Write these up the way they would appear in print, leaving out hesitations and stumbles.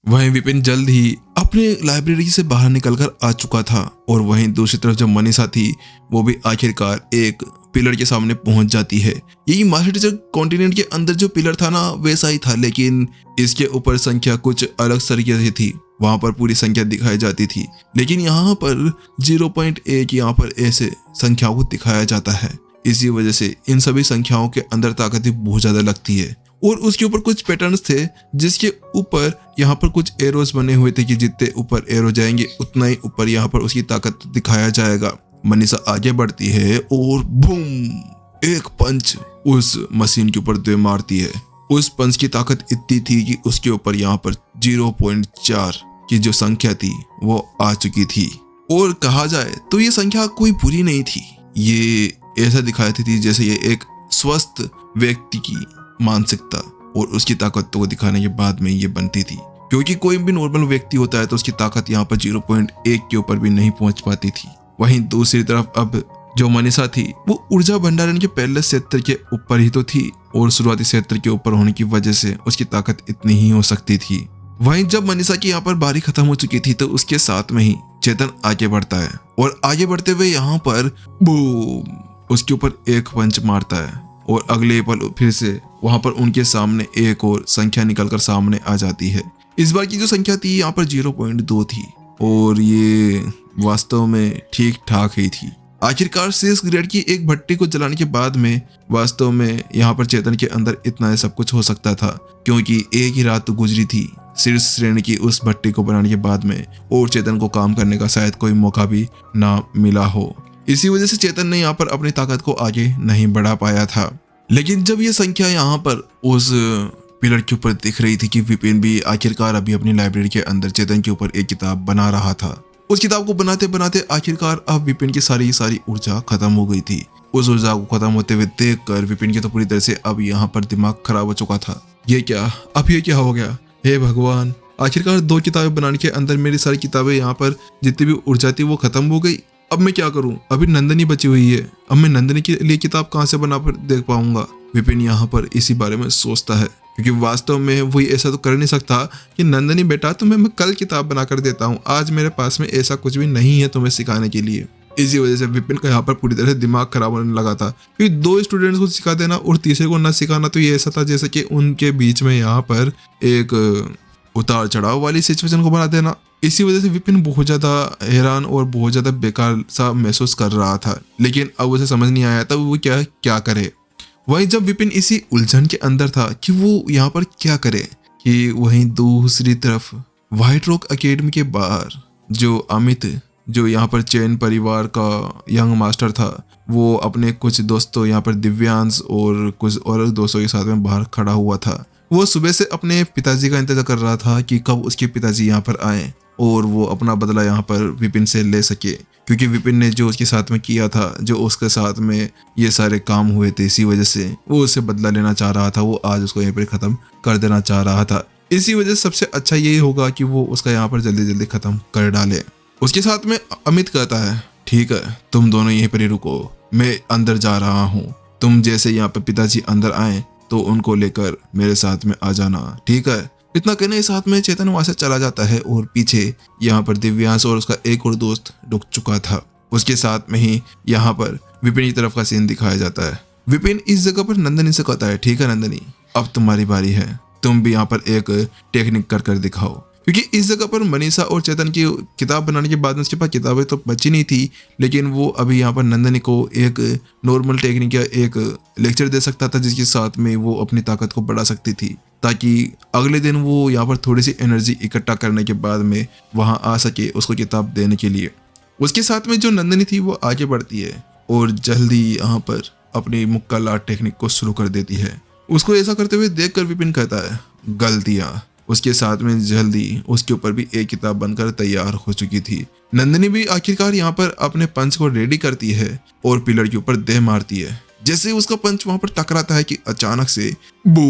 वहीं विपिन जल्द ही अपने लाइब्रेरी से बाहर निकलकर आ चुका था और वहीं दूसरी तरफ जो मनीषा थी वो भी आखिरकार एक पिलर के सामने पहुंच जाती है। यही मास्टर टीचर कॉन्टिनेंट के अंदर जो पिलर था ना वैसा ही था, लेकिन इसके ऊपर संख्या कुछ अलग तरीके से थी। वहां पर पूरी संख्या दिखाई जाती थी, लेकिन यहाँ पर 0.1 यहाँ पर ऐसे संख्याओं को दिखाया जाता है। इसी वजह से इन सभी संख्याओं के अंदर ताकत बहुत ज्यादा लगती है और उसके ऊपर कुछ पैटर्न्स थे जिसके ऊपर यहाँ पर कुछ एरोज बने हुए थे कि जितने ऊपर एरो जाएंगे उतना ही ऊपर यहाँ पर उसकी ताकत दिखाया जाएगा। मनीषा आगे बढ़ती है और बूम, एक पंच उस मशीन के ऊपर दे मारती है। उस पंच की ताकत इतनी थी कि उसके ऊपर यहाँ पर 0.4 की जो संख्या थी वो आ चुकी थी। और कहा जाए तो ये संख्या कोई बुरी नहीं थी, ये ऐसा दिखाई थी जैसे ये एक स्वस्थ व्यक्ति की मानसिकता और उसकी ताकत को दिखाने के बाद में ये बनती थी, क्योंकि कोई भी नॉर्मल व्यक्ति होता है तो उसकी ताकत यहाँ पर 0.1 के ऊपर भी नहीं पहुंच पाती थी। वहीं दूसरी तरफ अब जो मनीषा थी वो ऊर्जा भंडारण के पहले क्षेत्र के ऊपर ही तो थी और शुरुआती क्षेत्र के ऊपर होने की वजह से उसकी ताकत इतनी ही हो सकती थी। वहीं जब मनीषा की यहाँ पर बारी खत्म हो चुकी थी तो उसके साथ में ही चेतन आगे बढ़ता है और आगे बढ़ते हुए यहाँ पर बूम, उसके ऊपर एक पंच मारता है और अगले पल फिर से वहां पर उनके सामने एक और संख्या निकलकर सामने आ जाती है। इस बार की जो संख्या थी यहाँ पर 0.2 थी और ये वास्तव में ठीक ठाक ही थी। आखिरकार 6 ग्रेड की एक भट्टी को जलाने के बाद में वास्तव में यहाँ पर चेतन के अंदर इतना सब कुछ हो सकता था, क्योंकि एक ही रात तो गुजरी थी शीर्ष श्रेणी की उस भट्टी को बनाने के बाद में और चेतन को काम करने का शायद कोई मौका भी ना मिला हो। इसी वजह से चेतन ने यहाँ पर अपनी ताकत को आगे नहीं बढ़ा पाया था। लेकिन जब ये संख्या यहाँ पर उस पिलर के ऊपर दिख रही थी कि विपिन भी आखिरकार अभी अपनी लाइब्रेरी के अंदर चेतन के ऊपर एक किताब बना रहा था, उस किताब को बनाते बनाते आखिरकार अब विपिन की सारी ऊर्जा खत्म हो गई थी। उस ऊर्जा को खत्म होते हुए देखकर विपिन की तो पूरी तरह से अब यहाँ पर दिमाग खराब हो चुका था। ये क्या हो गया? हे भगवान, आखिरकार 2 किताबें बनाने के अंदर मेरी सारी किताबें यहाँ पर जितनी भी ऊर्जा थी वो खत्म हो गई। अब मैं क्या करूं? अभी नंदनी बची हुई है, अब मैं नंदनी के लिए किताब कहां से बना कर देख पाऊंगा? विपिन यहाँ पर इसी बारे में सोचता है, क्योंकि वास्तव में वो ऐसा तो कर नहीं सकता कि नंदनी बेटा तुम्हें मैं कल किताब बनाकर देता हूँ, आज मेरे पास में ऐसा कुछ भी नहीं है तुम्हें सिखाने के लिए। इसी वजह से विपिन का यहाँ पर पूरी तरह से दिमाग खराब होने लगा था, क्योंकि 2 स्टूडेंट्स को सिखा देना और तीसरे को न सिखाना, तो ये ऐसा था जैसे कि उनके बीच में यहाँ पर एक उतार चढ़ाव वाली सिचुएशन को बना देना। इसी वजह से विपिन बहुत ज्यादा हैरान और बहुत ज्यादा बेकार सा महसूस कर रहा था, लेकिन अब उसे समझ नहीं आया था वो क्या करे। वहीं जब विपिन इसी उलझन के अंदर था कि वो यहाँ पर क्या करे, कि वहीं दूसरी तरफ व्हाइट रॉक एकेडमी के बाहर जो अमित, जो यहाँ पर चैन परिवार का यंग मास्टर था, वो अपने कुछ दोस्तों यहाँ पर दिव्यांश और कुछ और दोस्तों के साथ में बाहर खड़ा हुआ था। वो सुबह से अपने पिताजी का इंतजार कर रहा था कि कब उसके पिताजी यहाँ पर आए और वो अपना बदला यहाँ पर विपिन से ले सके, क्योंकि विपिन ने जो उसके साथ में किया था, जो उसके साथ में ये सारे काम हुए थे, इसी वजह से वो उससे बदला लेना चाह रहा था। वो आज उसको यहीं पर खत्म कर देना चाह रहा था। इसी वजह से सबसे अच्छा यही होगा कि वो उसका यहाँ पर जल्दी जल्दी खत्म कर डाले। उसके साथ में अमित कहता है, ठीक है तुम दोनों यहीं पर ही रुको, मैं अंदर जा रहा हूँ, तुम जैसे यहाँ पर पिताजी अंदर आए तो उनको लेकर मेरे साथ में आ जाना, ठीक है? इतना कहने के साथ में चेतन वहां से चला जाता है और पीछे यहाँ पर दिव्यांश और उसका एक और दोस्त रुक चुका था। उसके साथ में ही यहाँ पर विपिन की तरफ का सीन दिखाया जाता है। विपिन इस जगह पर नंदनी से कहता है, ठीक है नंदनी, अब तुम्हारी बारी है, तुम भी यहाँ पर एक टेक्निक कर दिखाओ, क्योंकि इस जगह पर मनीषा और चेतन की किताब बनाने के बाद में उसके पास किताबें तो बची नहीं थी, लेकिन वो अभी यहाँ पर नंदनी को एक नॉर्मल टेक्निक या एक लेक्चर दे सकता था जिसके साथ में वो अपनी ताकत को बढ़ा सकती थी, ताकि अगले दिन वो यहाँ पर थोड़ी सी एनर्जी इकट्ठा करने के बाद में वहाँ आ सके उसको किताब देने के लिए। उसके साथ में जो नंदनी थी वो आगे बढ़ती है और जल्दी यहाँ पर अपनी मुक्का लाट टेक्निक को शुरू कर देती है। उसको ऐसा करते हुए देख कर विपिन कहता है, गलतियाँ। उसके साथ में जल्दी उसके ऊपर भी एक किताब बनकर तैयार हो चुकी थी। नंदनी भी आखिरकार यहाँ पर अपने पंच को रेडी करती है और पिलर के ऊपर दे मारती है। जैसे उसका पंच वहां पर टकराता है कि अचानक से बू,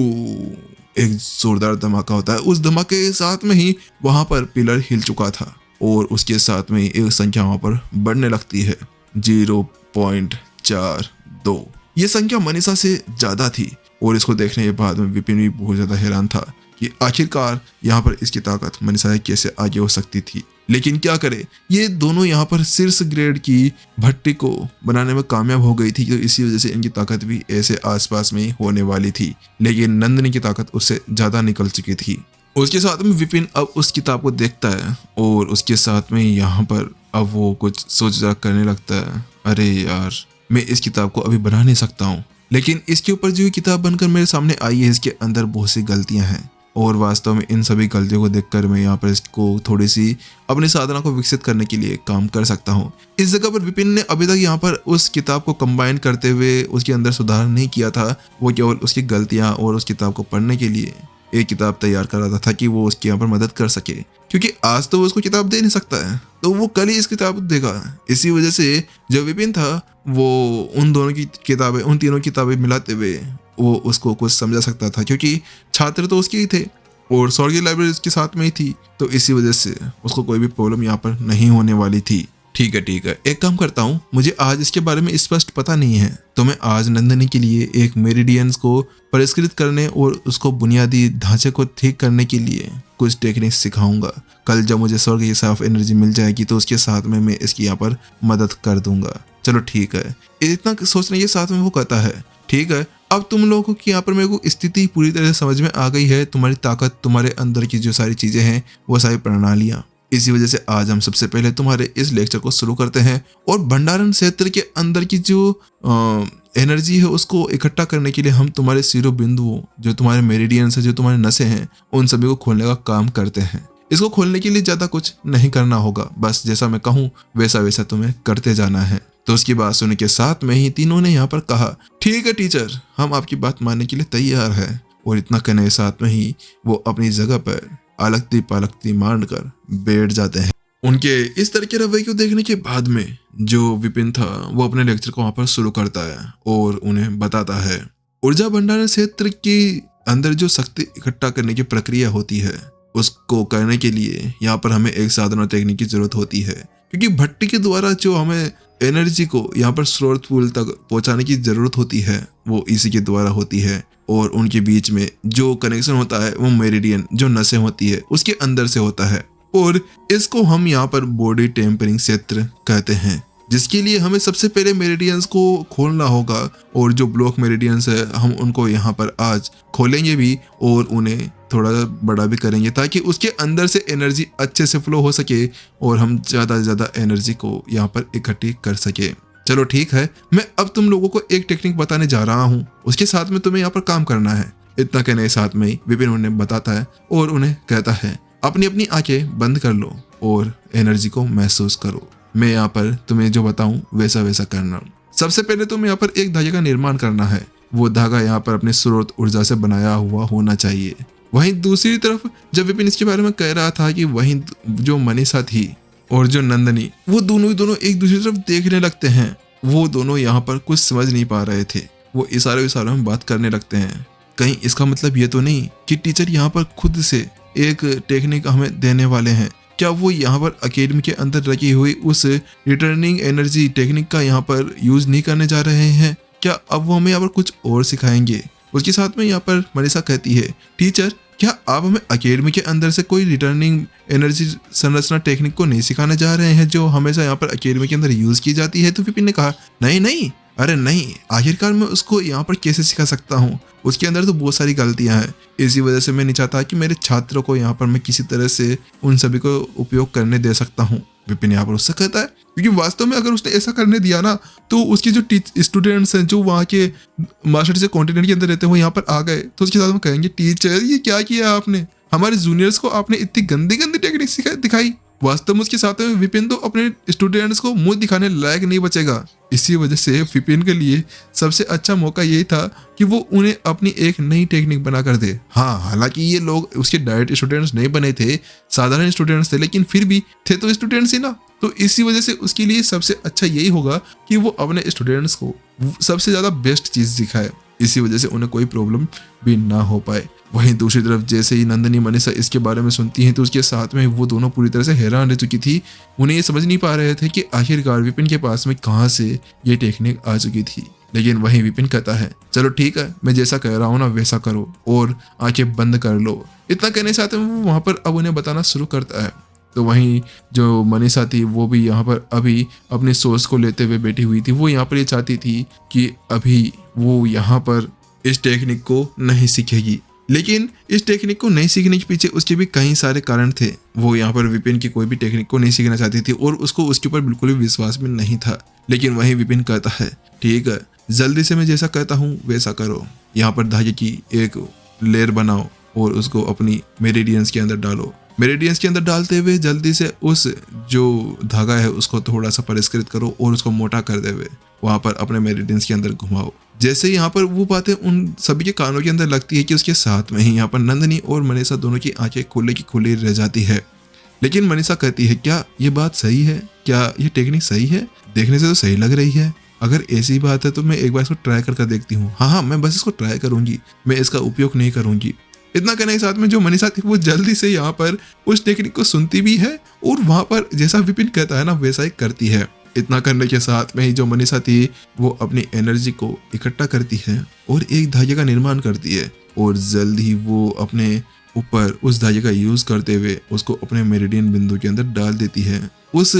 एक जोरदार धमाका होता है। उस धमाके के साथ में ही वहां पर पिलर हिल चुका था और उसके साथ में एक संख्या वहां पर बढ़ने लगती है, 0.42। ये संख्या मनीषा से ज्यादा थी और इसको देखने के बाद में विपिन भी बहुत ज्यादा हैरान था। कि आखिरकार यहाँ पर इसकी ताकत मनीषा कैसे आगे हो सकती थी। लेकिन क्या करे, ये दोनों यहाँ पर शीर्ष ग्रेड की भट्टी को बनाने में कामयाब हो गई थी, तो इसी वजह से इनकी ताकत भी ऐसे आसपास में ही होने वाली थी। लेकिन नंदिनी की ताकत उससे ज्यादा निकल चुकी थी। उसके साथ में विपिन अब उस किताब को देखता है और उसके साथ में यहाँ पर अब वो कुछ सोच करने लगता है, अरे यार मैं इस किताब को अभी बना नहीं सकता हूँ। लेकिन इसके ऊपर जो किताब बनकर मेरे सामने आई है, इसके अंदर बहुत सी गलतियां हैं और वास्तव में इन सभी गलतियों को देखकर मैं यहाँ पर इसको थोड़ी सी अपनी साधना को विकसित करने के लिए काम कर सकता हूँ। इस जगह पर विपिन ने अभी तक यहाँ पर उस किताब को कंबाइन करते हुए उसके अंदर सुधार नहीं किया था। वो केवल उसकी गलतियां और उस किताब को पढ़ने के लिए एक किताब तैयार कर रहा था कि वो उसकी यहाँ पर मदद कर सके, क्योंकि आज तो वो उसको किताब दे नहीं सकता है, तो वो कल ही इस किताब देगा। इसी वजह से जो विपिन था वो उन दोनों की किताबें, उन तीनों किताबें मिलाते हुए वो उसको कुछ समझा सकता था, क्योंकि छात्र तो उसके ही थे और स्वर्गीय लाइब्रेरी उसके साथ में ही थी, तो इसी वजह से उसको कोई भी प्रॉब्लम यहाँ पर नहीं होने वाली थी। ठीक है, एक काम करता हूँ, मुझे आज इसके बारे में स्पष्ट पता नहीं है, तो मैं आज नंदिनी के लिए एक मेरिडियंस को परिष्कृत करने और उसको बुनियादी ढांचे को ठीक करने के लिए कुछ टेक्निक्स सिखाऊंगा। कल जब मुझे स्वर्ग की साफ एनर्जी मिल जाएगी तो उसके साथ में मैं इसकी यहाँ पर मदद कर दूंगा। चलो ठीक है, इतना सोचने के साथ में वो कहता है, ठीक है अब तुम लोगों की यहाँ पर मेरे को स्थिति पूरी तरह से समझ में आ गई है, तुम्हारी ताकत, तुम्हारे अंदर की जो सारी चीजें हैं वो सारी प्रणालियां। इसी वजह से आज हम सबसे पहले तुम्हारे इस लेक्चर को शुरू करते हैं और भंडारण क्षेत्र के अंदर की जो एनर्जी है उसको इकट्ठा करने के लिए हम तुम्हारे सिरो बिंदुओं, जो तुम्हारे मेरिडियंस है, जो तुम्हारे नसें हैं, उन सभी को खोलने का काम करते हैं। इसको खोलने के लिए ज्यादा कुछ नहीं करना होगा, बस जैसा मैं कहूँ वैसा वैसा तुम्हें करते जाना है। तो उसकी बात सुनने के साथ में ही तीनों ने यहाँ पर कहा, ठीक है टीचर, हम आपकी बात मानने के लिए तैयार है। और इतना कहने के साथ में ही वो अपनी जगह पर अलगती पलकती मारकर बैठ जाते हैं। उनके इस तरह के रवैये को देखने के बाद में जो विपिन था वो अपने लेक्चर को वहां पर शुरू करता है और उन्हें बताता है, ऊर्जा भंडारण क्षेत्र के अंदर जो शक्ति इकट्ठा करने की प्रक्रिया होती है उसको करने के लिए यहाँ पर हमें एक साधन और टेक्निक की जरूरत होती है, क्योंकि भट्टी के द्वारा जो हमें एनर्जी को यहाँ पर स्रोत पूल तक पहुंचाने की जरूरत होती है वो इसी के द्वारा होती है। और उनके बीच में जो कनेक्शन होता है वो मेरिडियन, जो नसें होती है, उसके अंदर से होता है और इसको हम यहाँ पर बॉडी टेम्परिंग क्षेत्र कहते हैं, जिसके लिए हमें सबसे पहले मेरिडियंस को खोलना होगा। और जो ब्लॉक मेरिडियंस है हम उनको यहाँ पर आज खोलेंगे भी और उन्हें थोड़ा बड़ा भी करेंगे, ताकि उसके अंदर से एनर्जी अच्छे से फ्लो हो सके और हम ज़्यादा से ज़्यादा एनर्जी को यहाँ पर इकट्ठी कर सके। चलो ठीक है, मैं अब तुम लोगों को एक टेक्निक बताने जा रहा हूँ, उसके साथ में तुम्हें यहाँ पर काम करना है। इतना कहने के साथ में ही विपिन उन्हें बताता है और उन्हें कहता है, अपनी अपनी आंखें बंद कर लो और एनर्जी को महसूस करो। मैं यहाँ पर तुम्हें जो बताऊं वैसा वैसा करना। सबसे पहले तुम्हें यहाँ पर एक धागे का निर्माण करना है। वो धागा यहाँ पर अपने स्रोत ऊर्जा से बनाया हुआ होना चाहिए। वहीं दूसरी तरफ जब विपिन इसके बारे में कह रहा था कि वहीं जो मनीषा थी और जो नंदिनी, वो दोनों एक दूसरी तरफ देखने लगते हैं। वो दोनों यहाँ पर कुछ समझ नहीं पा रहे थे, वो इशारों में बात करने लगते हैं। कहीं इसका मतलब ये तो नहीं कि टीचर यहाँ पर खुद से एक टेक्निक हमें देने वाले हैं? क्या वो यहाँ पर अकेडमी के अंदर रखी हुई उस रिटर्निंग एनर्जी टेक्निक का यहाँ पर यूज नहीं करने जा रहे हैं? क्या अब वो हमें यहाँ पर कुछ और सिखाएंगे? उसके साथ में यहाँ पर मनीषा कहती है, टीचर क्या आप हमें अकेडमी के अंदर से कोई रिटर्निंग एनर्जी संरचना टेक्निक को नहीं सिखाने जा रहे हैं जो हमेशा यहाँ पर अकेडमी के अंदर यूज की जाती है? तो विपिन ने कहा, नहीं, अरे नहीं, आखिरकार मैं उसको यहाँ पर कैसे सिखा सकता हूँ? उसके अंदर तो बहुत सारी गलतियां हैं। इसी वजह से मैं नहीं चाहता कि मेरे छात्रों को यहाँ पर मैं किसी तरह से उन सभी को उपयोग करने दे सकता हूँ। विपिन यहाँ पर उससे कहता है, क्योंकि वास्तव में अगर उसने ऐसा करने दिया ना तो उसके जो स्टूडेंट्स हैं जो वहाँ के मास्टर से कॉन्टिनेंट के अंदर रहते हैं वो यहाँ पर आ गए तो उसके साथ में कहेंगे, टीचर ये क्या किया आपने? हमारे जूनियर्स को आपने इतनी गंदी टेक्निक दिखाई। वास्तव में उसके साथ में विपिन तो अपने स्टूडेंट्स को मुंह दिखाने लायक नहीं बचेगा। इसी वजह से विपिन के लिए सबसे अच्छा मौका यही था कि वो उन्हें अपनी एक नई टेक्निक बना कर दे। हाँ, हालांकि ये लोग उसके डायरेक्ट स्टूडेंट्स नहीं बने थे, साधारण स्टूडेंट्स थे, लेकिन फिर भी थे तो स्टूडेंट्स ही ना। तो इसी वजह से उसके लिए सबसे अच्छा यही होगा कि वो अपने स्टूडेंट्स को सबसे ज्यादा बेस्ट चीज सिखाए। इसी वजह से उन्हें कोई प्रॉब्लम भी ना हो पाए। वहीं दूसरी तरफ जैसे ही नंदिनी मनीषा इसके बारे में सुनती हैं तो उसके साथ में वो दोनों पूरी तरह से हैरान रह चुकी थी। उन्हें ये समझ नहीं पा रहे थे कि आखिरकार विपिन के पास में कहाँ से ये टेक्निक आ चुकी थी। लेकिन वहीं विपिन कहता है चलो ठीक है, मैं जैसा कह रहा हूँ ना वैसा करो और आंखें बंद कर लो। इतना कहने से आते वो वहां पर अब उन्हें बताना शुरू करता है। तो वहीं जो मनीषा थी वो भी यहाँ पर अभी अपनी सोच को लेते हुए बैठी हुई थी। वो यहाँ पर ये चाहती थी कि अभी वो यहाँ पर इस टेक्निक को नहीं सीखेगी, लेकिन इस टेक्निक को नहीं सीखने के पीछे उसके भी कई सारे कारण थे। वो यहाँ पर विपिन की कोई भी टेक्निक को नहीं सीखना चाहती थी और उसको उसके ऊपर बिल्कुल भी विश्वास भी नहीं था। लेकिन वहीं विपिन कहता है ठीक है, जल्दी से मैं जैसा कहता हूँ वैसा करो। यहाँ पर धागे की एक लेयर बनाओ और उसको अपनी मेरिडियंस के अंदर डालो। मेरिडियंस के अंदर डालते हुए जल्दी से उस जो धागा है उसको थोड़ा सा परिष्कृत करो और उसको मोटा कर दे हुए वहां पर अपने मेरिडियंस के अंदर घुमाओ। जैसे यहाँ पर वो बातें उन सभी के कानों के अंदर लगती है कि उसके साथ में ही यहाँ पर नंदिनी और मनीषा दोनों की आंखें खुले की खुली रह जाती है। लेकिन मनीषा कहती है क्या ये बात सही है, क्या ये टेक्निक सही है? देखने से तो सही लग रही है। अगर ऐसी बात है तो मैं एक बार इसको ट्राई करके देखती हूँ। हाँ, मैं बस इसको ट्राई करूंगी, मैं इसका उपयोग नहीं करूंगी। इतना कहने के साथ में जो मनीषा थी वो जल्दी से यहाँ पर उस टेक्निक को सुनती भी है और वहां पर जैसा विपिन कहता है ना वैसा ही करती है। इतना करने के साथ में ही जो मनीषा थी वो अपनी एनर्जी को इकट्ठा करती है और एक धागे का निर्माण करती है और जल्द ही वो अपने ऊपर उस धागे का यूज करते हुए उसको अपने मेरिडियन बिंदु के अंदर डाल देती है। उस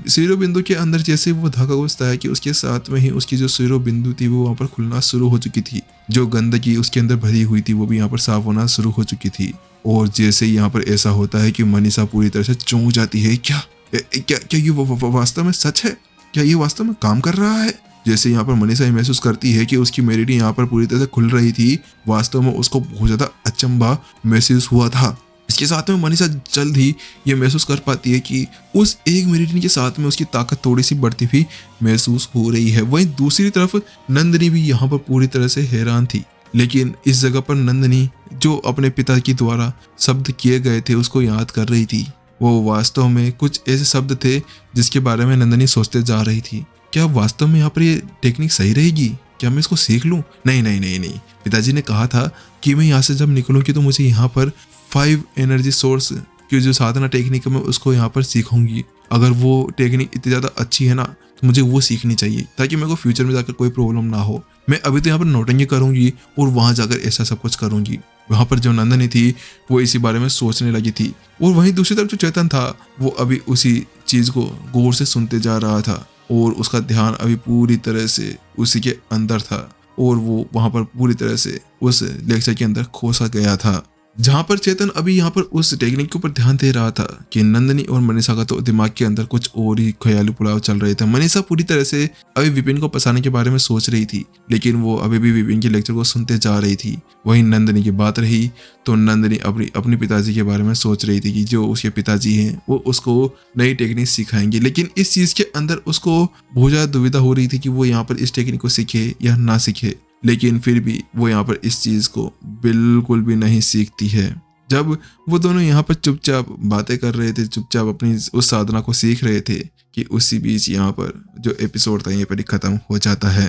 शिरो बिंदु के अंदर जैसे वो धागा घुसता है कि उसके साथ में ही उसकी जो शिरो बिंदु थी वो वहां पर खुलना शुरू हो चुकी थी। जो गंदगी उसके अंदर भरी हुई थी वो भी यहाँ पर साफ होना शुरू हो चुकी थी। और जैसे यहाँ पर ऐसा होता है कि मनीषा पूरी तरह से चौंक जाती है। क्या क्या क्या ये वास्तव में सच है? क्या ये वास्तव में काम कर रहा है? जैसे यहाँ पर मनीषा ये महसूस करती है कि उसकी मेरिडियन यहाँ पर पूरी तरह से खुल रही थी, वास्तव में उसको बहुत ज्यादा अचंभा महसूस हुआ था। इसके साथ में मनीषा जल्द ही ये महसूस कर पाती है कि उस एक मेरिडियन के साथ में उसकी ताकत थोड़ी सी बढ़ती हुई महसूस हो रही है। वहीं दूसरी तरफ नंदिनी भी यहाँ पर पूरी तरह से हैरान थी। लेकिन इस जगह पर नंदिनी जो अपने पिता के द्वारा शब्द किए गए थे उसको याद कर रही थी। वो वास्तव में कुछ ऐसे शब्द थे जिसके बारे में नंदिनी सोचते जा रही थी। क्या वास्तव में यहाँ पर ये टेक्निक सही रहेगी? क्या मैं इसको सीख लूं? नहीं नहीं नहीं नहीं, पिताजी ने कहा था कि मैं यहाँ से जब निकलूंगी तो मुझे यहाँ पर 5 एनर्जी सोर्स की जो साधना टेक्निक है मैं उसको यहाँ पर सीखूंगी। अगर वो टेक्निक इतनी ज़्यादा अच्छी है ना तो मुझे वो सीखनी चाहिए ताकि मेरे को फ्यूचर में जाकर कोई प्रॉब्लम ना हो। मैं अभी तो यहाँ पर नौटंकी करूंगी और वहाँ जाकर ऐसा सब कुछ करूंगी। वहाँ पर जो नंदिनी थी वो इसी बारे में सोचने लगी थी और वहीं दूसरी तरफ जो चेतन था वो अभी उसी चीज़ को गौर से सुनते जा रहा था और उसका ध्यान अभी पूरी तरह से उसी के अंदर था और वो वहाँ पर पूरी तरह से उस लेक्चर के अंदर खोसा गया था। जहाँ पर चेतन अभी यहाँ पर उस टेक्निक के ऊपर ध्यान दे रहा था कि नंदिनी और मनीषा का तो दिमाग के अंदर कुछ और ही ख्याली पुलाव चल रहे थे। मनीषा पूरी तरह से अभी विपिन को फंसाने के बारे में सोच रही थी, लेकिन वो अभी भी विपिन के लेक्चर को सुनते जा रही थी। वहीं नंदिनी की बात रही तो नंदिनी अपने पिताजी के बारे में सोच रही थी कि जो उसके पिताजी हैं वो उसको नई टेक्निक सिखाएंगे। लेकिन इस चीज के अंदर उसको बहुत ज्यादा दुविधा हो रही थी कि वो यहाँ पर इस टेक्निक को सीखे या ना सीखे। लेकिन फिर भी वो यहाँ पर इस चीज को बिल्कुल भी नहीं सीखती है। जब वो दोनों यहाँ पर चुपचाप बातें कर रहे थे, चुपचाप अपनी उस साधना को सीख रहे थे कि उसी बीच यहाँ पर जो एपिसोड था ये पर खत्म हो जाता है।